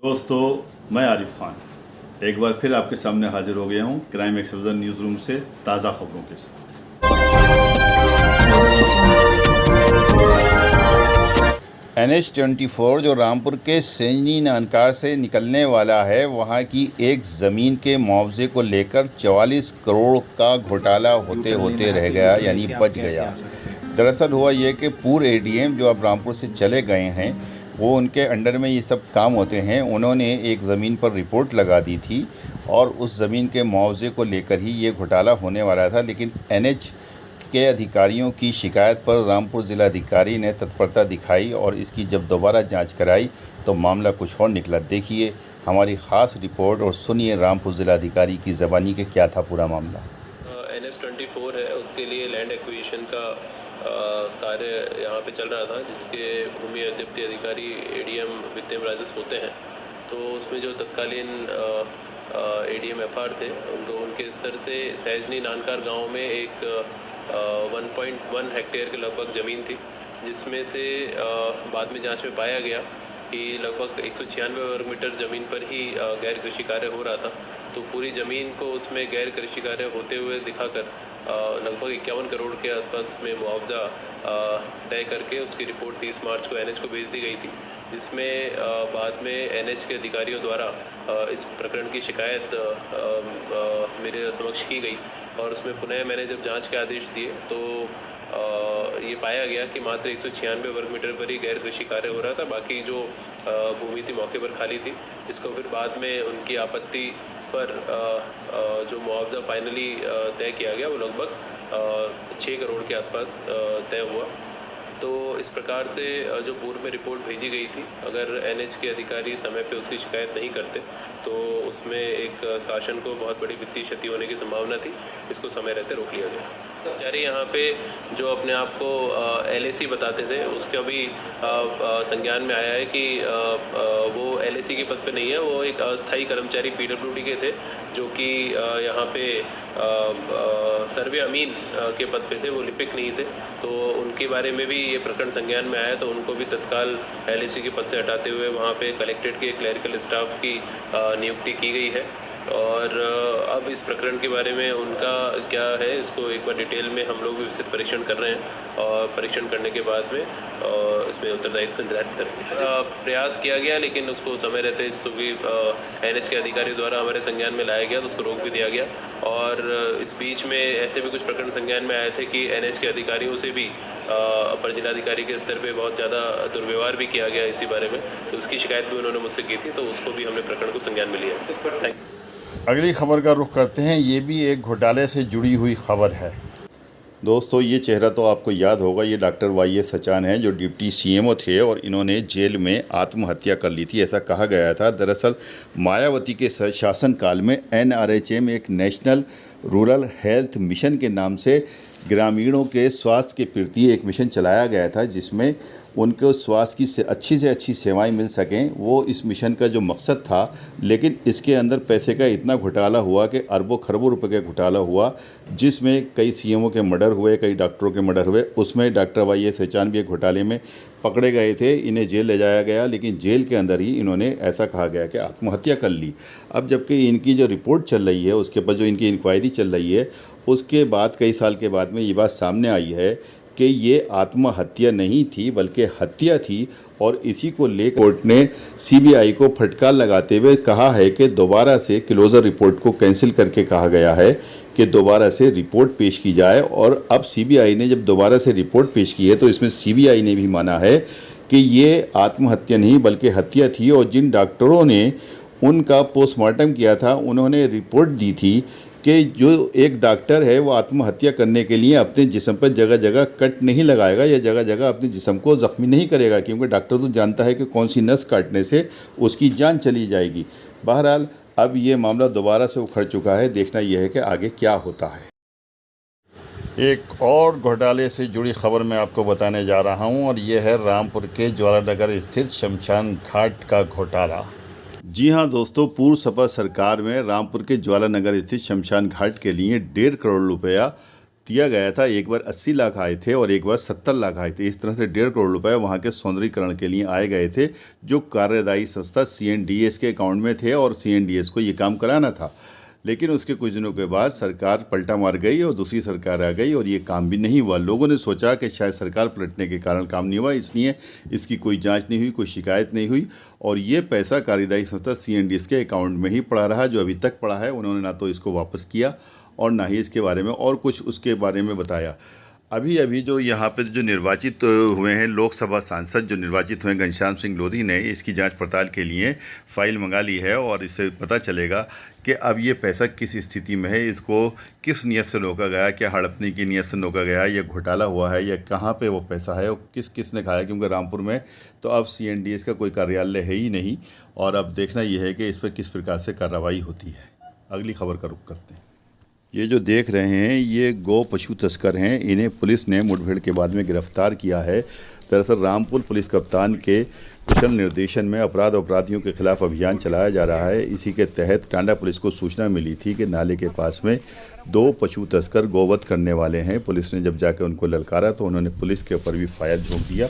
दोस्तों, मैं आरिफ खान एक बार फिर आपके सामने हाजिर हो गया हूं क्राइम एक्सपोजर न्यूज़ रूम से ताज़ा खबरों के साथ। NH-24 जो रामपुर के सेंजनी नानकार से निकलने वाला है, वहां की एक ज़मीन के मुआवजे को लेकर 44 करोड़ का घोटाला होते होते रह गया, यानी बच गया। दरअसल हुआ ये कि पूर्व ADM जो अब रामपुर से चले गए हैं, वो उनके अंडर में ये सब काम होते हैं। उन्होंने एक ज़मीन पर रिपोर्ट लगा दी थी और उस ज़मीन के मुआवजे को लेकर ही ये घोटाला होने वाला था, लेकिन NH के अधिकारियों की शिकायत पर रामपुर ज़िलाधिकारी ने तत्परता दिखाई और इसकी जब दोबारा जांच कराई तो मामला कुछ और निकला। देखिए हमारी ख़ास रिपोर्ट और सुनिए रामपुर ज़िलाधिकारी की ज़बानी के क्या था पूरा मामला। NH-24 है, उसके लिए लैंड एक्विजिशन का कार्य यहाँ पे चल रहा था, जिसके भूमि अध्यप्ति अधिकारी ADM वित्यम राजस्व होते हैं। तो उसमें जो तत्कालीन ADM FR थे, उनके स्तर से सैजनी नानकार गांव में एक 1.1 हेक्टेयर के लगभग ज़मीन थी, जिसमें से बाद में जांच में पाया गया कि लगभग 196 वर्ग मीटर ज़मीन पर ही गैर कृषि कार्य हो रहा था। तो पूरी ज़मीन को उसमें गैर कृषि कार्य होते हुए दिखाकर लगभग 51 करोड़ के आसपास में मुआवजा तय करके उसकी रिपोर्ट 30 मार्च को NH को भेज दी गई थी, जिसमें बाद में NH के अधिकारियों द्वारा इस प्रकरण की शिकायत मेरे समक्ष की गई और उसमें पुनः मैंने जब जांच के आदेश दिए तो ये पाया गया कि मात्र 196 वर्ग मीटर पर ही गैर कृषि कार्य हो रहा था। बाकी जो भूमि थी मौके पर खाली थी। इसको फिर बाद में उनकी आपत्ति पर जो मुआवजा फाइनली तय किया गया वो लगभग 6 करोड़ के आसपास तय हुआ। तो इस प्रकार से जो पूर्व में रिपोर्ट भेजी गई थी, अगर NH के अधिकारी समय पे उसकी शिकायत नहीं करते तो उसमें एक शासन को बहुत बड़ी वित्तीय क्षति होने की संभावना थी। इसको समय रहते रोक लिया गया। कर्मचारी यहाँ पे जो अपने आप को LAC बताते थे, उसका भी संज्ञान में आया है कि वो LAC के पद पे नहीं है, वो एक अस्थायी कर्मचारी PWD के थे, जो कि यहाँ पे सर्वे अमीन के पद पे थे, वो लिपिक नहीं थे। तो उनके बारे में भी ये प्रकरण संज्ञान में आया, तो उनको भी तत्काल LAC के पद से हटाते हुए वहाँ पे कलेक्ट्रेट के क्लरिकल स्टाफ की नियुक्ति की गई है। और अब इस प्रकरण के बारे में उनका क्या है, इसको एक बार डिटेल में हम लोग भी विस्तृत परीक्षण कर रहे हैं और परीक्षण करने के बाद में इसमें उत्तरदायित्व निर्धारित करेंगे। प्रयास किया गया, लेकिन उसको समय रहते भी NH के अधिकारी द्वारा हमारे संज्ञान में लाया गया, तो उसको रोक भी दिया गया। और इस बीच में ऐसे भी कुछ प्रकरण संज्ञान में आए थे कि NH के अधिकारियों से भी अपर जिलाधिकारी के स्तर पे बहुत ज़्यादा दुर्व्यवहार भी किया गया इसी बारे में, तो उसकी शिकायत भी उन्होंने मुझसे की थी, तो उसको भी हमने प्रकरण को संज्ञान में लिया। Thank you. अगली खबर का रुख करते हैं। ये भी एक घोटाले से जुड़ी हुई खबर है। दोस्तों, ये चेहरा तो आपको याद होगा, ये डॉक्टर YS सचान हैं, जो डिप्टी CMO थे और इन्होंने जेल में आत्महत्या कर ली थी, ऐसा कहा गया था। दरअसल मायावती के शासनकाल में NRHM में एक नेशनल रूरल हेल्थ मिशन के नाम से ग्रामीणों के स्वास्थ्य के प्रति एक मिशन चलाया गया था, जिसमें उनको स्वास्थ्य की से अच्छी सेवाएं मिल सकें, वो इस मिशन का जो मकसद था। लेकिन इसके अंदर पैसे का इतना घोटाला हुआ कि अरबों खरबों रुपए का घोटाला हुआ, जिसमें कई CMO के मर्डर हुए, कई डॉक्टरों के मर्डर हुए। उसमें डॉक्टर YS सचान भी एक घोटाले में पकड़े गए थे, इन्हें जेल ले जाया गया, लेकिन जेल के अंदर ही इन्होंने ऐसा कहा गया कि आत्महत्या कर ली। अब जबकि इनकी जो रिपोर्ट चल रही है, उसके ऊपर जो इनकी इंक्वायरी चल रही है, उसके बाद कई साल के बाद में ये बात सामने आई है कि ये आत्महत्या नहीं थी बल्कि हत्या थी। और इसी को लेकर कोर्ट ने CBI को फटकार लगाते हुए कहा है कि दोबारा से क्लोजर रिपोर्ट को कैंसिल करके कहा गया है कि दोबारा से रिपोर्ट पेश की जाए। और अब CBI ने जब दोबारा से रिपोर्ट पेश की है, तो इसमें CBI ने भी माना है कि ये आत्महत्या नहीं बल्कि हत्या थी। और जिन डॉक्टरों ने उनका पोस्टमार्टम किया था, उन्होंने रिपोर्ट दी थी कि जो एक डॉक्टर है वो आत्महत्या करने के लिए अपने जिस्म पर जगह जगह कट नहीं लगाएगा या जगह जगह अपने जिस्म को ज़ख्मी नहीं करेगा, क्योंकि डॉक्टर तो जानता है कि कौन सी नस काटने से उसकी जान चली जाएगी। बहरहाल अब ये मामला दोबारा से उखड़ चुका है, देखना यह है कि आगे क्या होता है। एक और घोटाले से जुड़ी खबर मैं आपको बताने जा रहा हूँ और ये है रामपुर के ज्वालानगर स्थित शमशान घाट का घोटाला। जी हाँ दोस्तों, पूर्व सपा सरकार में रामपुर के ज्वालानगर स्थित शमशान घाट के लिए 1.5 करोड़ रुपया दिया गया था। एक बार 80 लाख आए थे और एक बार 70 लाख आए थे। इस तरह से 1.5 करोड़ रुपए वहाँ के सौंदर्यीकरण के लिए आए गए थे, जो कार्यदायी संस्था CNDS के अकाउंट में थे और CNDS को ये काम कराना था। लेकिन उसके कुछ दिनों के बाद सरकार पलटा मार गई और दूसरी सरकार आ गई और ये काम भी नहीं हुआ। लोगों ने सोचा कि शायद सरकार पलटने के कारण काम नहीं हुआ, इसलिए इसकी कोई जांच नहीं हुई, कोई शिकायत नहीं हुई और ये पैसा कार्यदायी संस्था CNDS के अकाउंट में ही पड़ा रहा, जो अभी तक पड़ा है। उन्होंने ना तो इसको वापस किया और ना ही इसके बारे में और कुछ उसके बारे में बताया। अभी जो यहाँ पे जो निर्वाचित हुए हैं लोकसभा सांसद जो निर्वाचित हुए घनश्याम सिंह लोधी ने इसकी जांच पड़ताल के लिए फ़ाइल मंगा ली है और इससे पता चलेगा कि अब ये पैसा किस स्थिति में है, इसको किस नियत से रोका गया, क्या हड़पने की नियत से रोका गया, या घोटाला हुआ है, या कहाँ पे वो पैसा है और किसने खाया। क्योंकि रामपुर में तो अब CNDS का कोई कार्यालय है ही नहीं और अब देखना ये है कि इस पर किस प्रकार से कार्रवाई होती है। अगली खबर का रुख करते हैं। ये जो देख रहे हैं ये गौ पशु तस्कर हैं। इन्हें पुलिस ने मुठभेड़ के बाद में गिरफ्तार किया है। दरअसल रामपुर पुलिस कप्तान के कुशल निर्देशन में अपराधियों के खिलाफ अभियान चलाया जा रहा है। इसी के तहत टांडा पुलिस को सूचना मिली थी कि नाले के पास में 2 पशु तस्कर गौवध करने वाले हैं। पुलिस ने जब जाकर उनको ललकारा तो उन्होंने पुलिस के ऊपर भी फायर झोंक दिया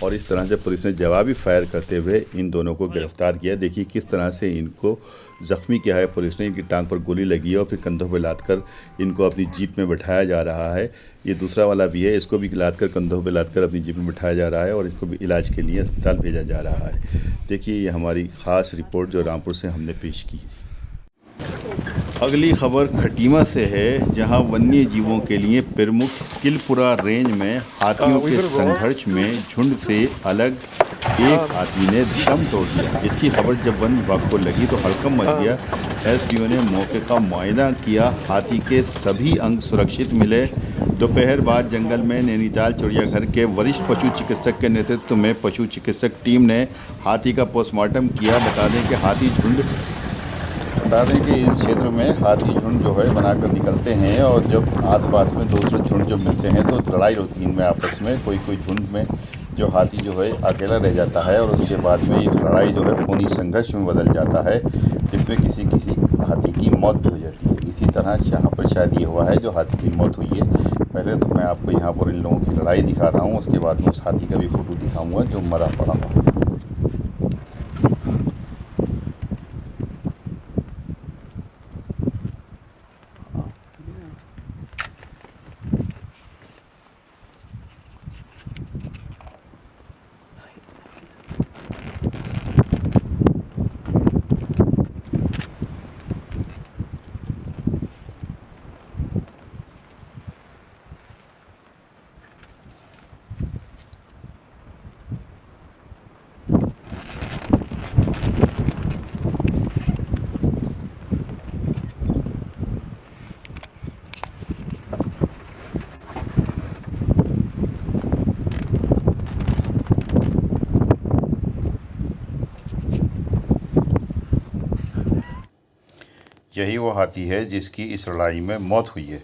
और इस तरह से पुलिस ने जवाबी फायर करते हुए इन दोनों को गिरफ्तार किया। देखिए किस तरह से इनको ज़ख्मी किया है पुलिस ने। इनकी टांग पर गोली लगी है और फिर कंधों पर लादकर इनको अपनी जीप में बैठाया जा रहा है। ये दूसरा वाला भी है, इसको भी लादकर कंधों पर लादकर अपनी जीप में बैठाया जा रहा है और इसको भी इलाज के लिए अस्पताल भेजा जा रहा है। देखिए ये हमारी ख़ास रिपोर्ट जो रामपुर से हमने पेश की। अगली खबर खटीमा से है, जहां वन्य जीवों के लिए प्रमुख किलपुरा रेंज में हाथियों के संघर्ष में झुंड से अलग एक हाथी ने दम तोड़ दिया। इसकी खबर जब वन विभाग को लगी तो हड़कंप मच गया। SDO ने मौके का मुआयना किया। हाथी के सभी अंग सुरक्षित मिले। दोपहर बाद जंगल में नैनीताल चिड़ियाघर के वरिष्ठ पशु चिकित्सक के नेतृत्व में पशु चिकित्सक टीम ने हाथी का पोस्टमार्टम किया। बता दें कि इस क्षेत्र में हाथी झुंड जो है बनाकर निकलते हैं और जब आसपास में दूसरे झुंड जो मिलते हैं तो लड़ाई होती है इनमें आपस में। कोई झुंड में जो हाथी जो है अकेला रह जाता है और उसके बाद में एक लड़ाई जो है खूनी संघर्ष में बदल जाता है, जिसमें किसी हाथी की मौत भी हो जाती है। इसी तरह यहाँ पर शायद ये हुआ है जो हाथी की मौत हुई है। पहले तो मैं आपको यहाँ पर इन लोगों की लड़ाई दिखा रहा हूँ, उसके बाद में उस हाथी का भी फ़ोटो दिखाऊँगा जो मरा पड़ा हुआ है। यही वो हाथी है जिसकी इस लड़ाई में मौत हुई है।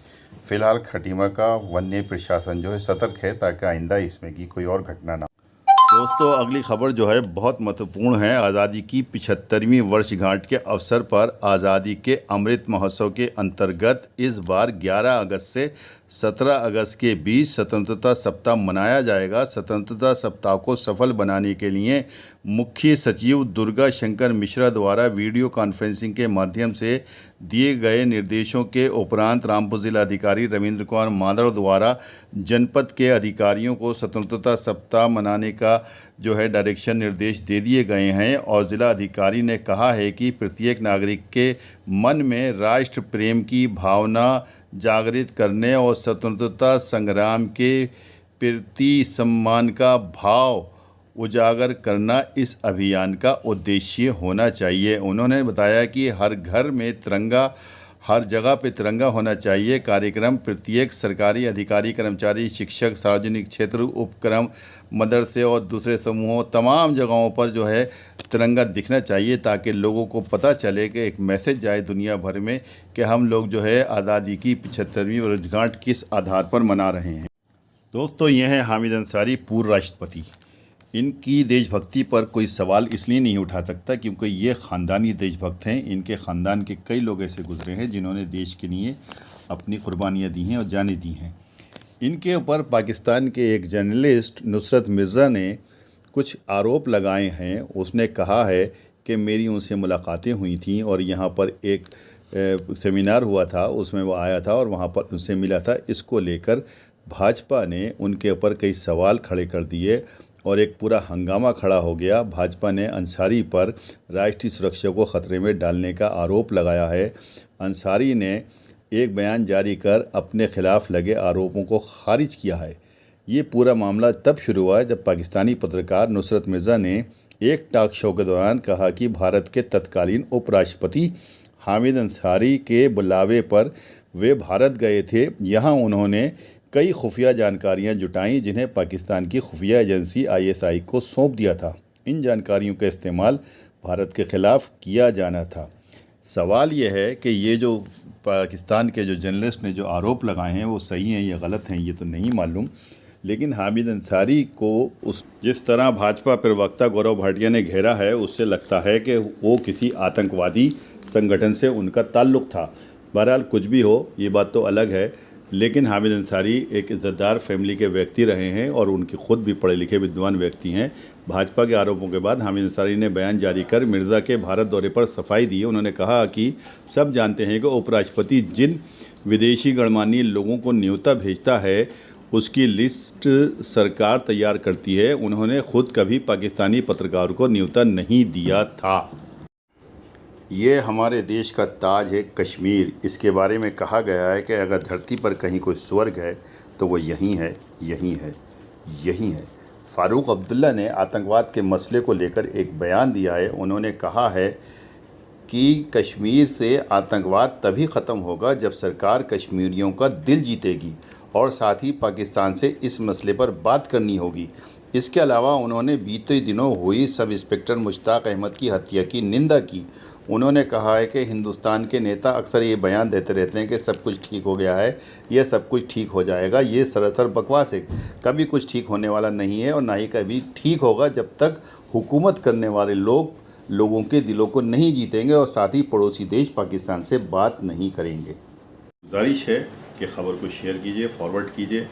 फिलहाल खटीमा का वन्य प्रशासन जो है सतर्क है ताकि आइंदा इसमें की कोई और घटना ना। दोस्तों अगली खबर जो है बहुत महत्वपूर्ण है। आज़ादी की 75वीं वर्षगांठ के अवसर पर आज़ादी के अमृत महोत्सव के अंतर्गत इस बार 11 अगस्त से 17 अगस्त के बीच स्वतंत्रता सप्ताह मनाया जाएगा। स्वतंत्रता सप्ताह को सफल बनाने के लिए मुख्य सचिव दुर्गा शंकर मिश्रा द्वारा वीडियो कॉन्फ्रेंसिंग के माध्यम से दिए गए निर्देशों के उपरांत रामपुर जिलाधिकारी रविंद्र कुमार मांदड़ द्वारा जनपद के अधिकारियों को स्वतंत्रता सप्ताह मनाने का जो है डायरेक्शन निर्देश दे दिए गए हैं और ज़िला अधिकारी ने कहा है कि प्रत्येक नागरिक के मन में राष्ट्र प्रेम की भावना जागृत करने और स्वतंत्रता संग्राम के प्रति सम्मान का भाव उजागर करना इस अभियान का उद्देश्य होना चाहिए। उन्होंने बताया कि हर घर में तिरंगा, हर जगह पे तिरंगा होना चाहिए। कार्यक्रम प्रत्येक सरकारी अधिकारी, कर्मचारी, शिक्षक, सार्वजनिक क्षेत्र, उपक्रम, मदरसे और दूसरे समूहों तमाम जगहों पर जो है तिरंगा दिखना चाहिए ताकि लोगों को पता चले कि एक मैसेज जाए दुनिया भर में कि हम लोग जो है आज़ादी की 75वीं वर्षगांठ किस आधार पर मना रहे हैं। दोस्तों ये हैं हामिद अंसारी, पूर्व राष्ट्रपति। इनकी देशभक्ति पर कोई सवाल इसलिए नहीं उठा सकता क्योंकि ये ख़ानदानी देशभक्त हैं। इनके ख़ानदान के कई लोग ऐसे गुजरे हैं जिन्होंने देश के लिए अपनी कुर्बानियाँ दी हैं और जानें दी हैं। इनके ऊपर पाकिस्तान के एक जर्नलिस्ट नुसरत मिर्ज़ा ने कुछ आरोप लगाए हैं। उसने कहा है कि मेरी उनसे मुलाकातें हुई थी और यहाँ पर एक सेमिनार हुआ था, उसमें वो आया था और वहाँ पर उनसे मिला था। इसको लेकर भाजपा ने उनके ऊपर कई सवाल खड़े कर दिए और एक पूरा हंगामा खड़ा हो गया। भाजपा ने अंसारी पर राष्ट्रीय सुरक्षा को ख़तरे में डालने का आरोप लगाया है। अंसारी ने एक बयान जारी कर अपने ख़िलाफ़ लगे आरोपों को खारिज किया है। ये पूरा मामला तब शुरू हुआ जब पाकिस्तानी पत्रकार नुसरत मिर्ज़ा ने एक टॉक शो के दौरान कहा कि भारत के तत्कालीन उपराष्ट्रपति हामिद अंसारी के बुलावे पर वे भारत गए थे। यहाँ उन्होंने कई खुफिया जानकारियाँ जुटाईं जिन्हें पाकिस्तान की खुफिया एजेंसी ISI को सौंप दिया था। इन जानकारियों का इस्तेमाल भारत के ख़िलाफ़ किया जाना था। सवाल यह है कि ये जो पाकिस्तान के जो जर्नलिस्ट ने जो आरोप लगाए हैं वो सही हैं या गलत हैं ये तो नहीं मालूम, लेकिन हामिद अंसारी को जिस तरह भाजपा प्रवक्ता गौरव भाटिया ने घेरा है उससे लगता है कि वो किसी आतंकवादी संगठन से उनका ताल्लुक़ था। बहरहाल कुछ भी हो, ये बात तो अलग है, लेकिन हामिद अंसारी एक इज़्ज़तदार फैमिली के व्यक्ति रहे हैं और उनके खुद भी पढ़े लिखे विद्वान व्यक्ति हैं। भाजपा के आरोपों के बाद हामिद अंसारी ने बयान जारी कर मिर्ज़ा के भारत दौरे पर सफाई दी। उन्होंने कहा कि सब जानते हैं कि उपराष्ट्रपति जिन विदेशी गणमान्य लोगों को न्योता भेजता है उसकी लिस्ट सरकार तैयार करती है। उन्होंने खुद कभी पाकिस्तानी पत्रकारों को न्योता नहीं दिया था। ये हमारे देश का ताज है कश्मीर। इसके बारे में कहा गया है कि अगर धरती पर कहीं कोई स्वर्ग है तो वो यहीं है, यहीं है, यहीं है। फ़ारूक अब्दुल्ला ने आतंकवाद के मसले को लेकर एक बयान दिया है। उन्होंने कहा है कि कश्मीर से आतंकवाद तभी ख़त्म होगा जब सरकार कश्मीरियों का दिल जीतेगी और साथ ही पाकिस्तान से इस मसले पर बात करनी होगी। इसके अलावा उन्होंने बीते दिनों हुई सब इंस्पेक्टर मुश्ताक अहमद की हत्या की निंदा की। उन्होंने कहा है कि हिंदुस्तान के नेता अक्सर ये बयान देते रहते हैं कि सब कुछ ठीक हो गया है, यह सब कुछ ठीक हो जाएगा। ये सरासर बकवास है। कभी कुछ ठीक होने वाला नहीं है और ना ही कभी ठीक होगा जब तक हुकूमत करने वाले लोगों के दिलों को नहीं जीतेंगे और साथ ही पड़ोसी देश पाकिस्तान से बात नहीं करेंगे। गुजारिश है कि ख़बर को शेयर कीजिए, फॉरवर्ड कीजिए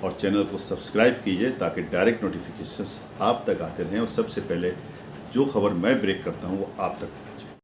और चैनल को सब्सक्राइब कीजिए ताकि डायरेक्ट नोटिफिकेशंस आप तक आते रहें और सबसे पहले जो खबर मैं ब्रेक करता हूँ वो आप तक